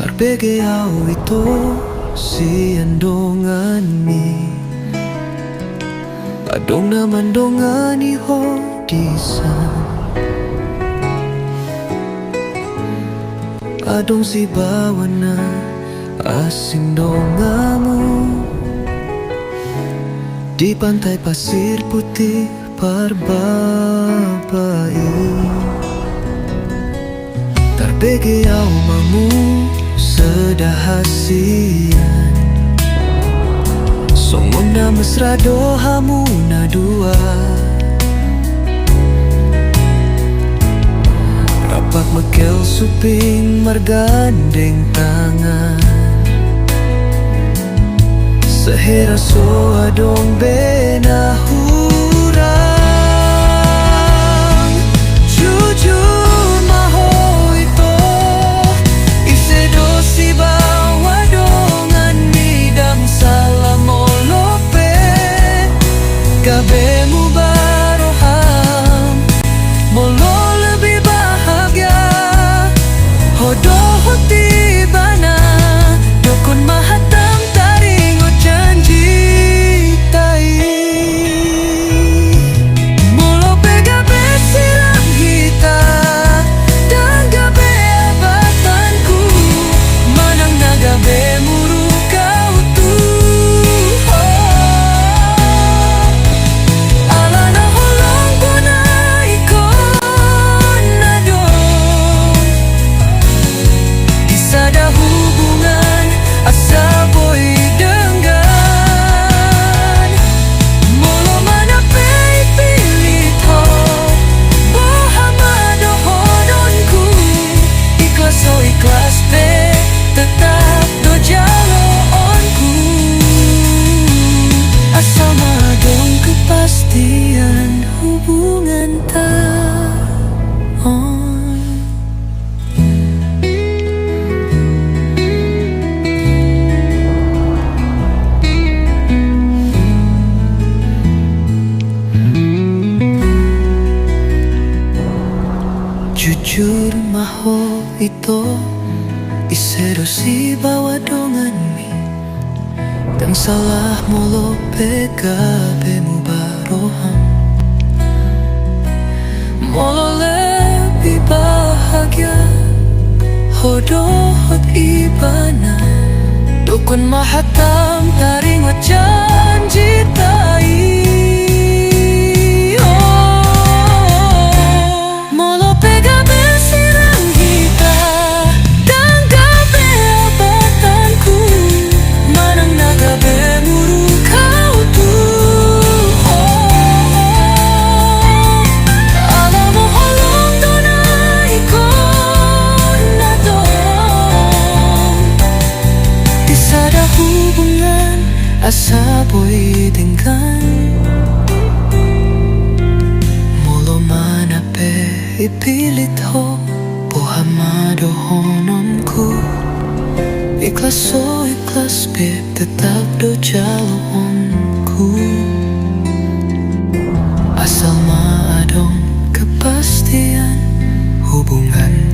Tarbegayao ito si andongan mi Adong naman dongan ni Hodisan Adong si bawan na asing dongamu Di pantai pasir putih parbabai Tarbegayao mamu sedahasian Songon na mesra dohamu na dua Rapak mekel suping margandeng tangan Sehera so adong benahurang Jujur maho ito Isedo si bawa dongan midang salamolope Gabe mu baroham Molo lebih bahagia Hodoh hoti bana Dukun mahatam taringo janji tai Molo gabe silang hita Dan gabe abatanku Manang na gabe muru kau tu Ala na holong ko na ikon na do Isada hubungan asa boy denggan Molo mana pay pilit ho Bohamado hodonku Ikhlas so ikhlas pe tetap do jaloonku Asal madong kepastian hubungan taon Jujur maho ito Isero si bawa dongan mi Dan salah molo pegabe mu baroham Molo lebih bahagia Hodohot ibana Dukun mahatam taring janji tai Molo pegabe sirang hita Dan gabe abatanku Manang na gabe muru kau tu Ala mo holong dona ikon na dong Tisada hubungan asa boy denggan Molo mana pe ipilit ho Bohamado hononku Ikhlas so ikhlas pe tetap do jaloonku Asal maadong kepastian hubungan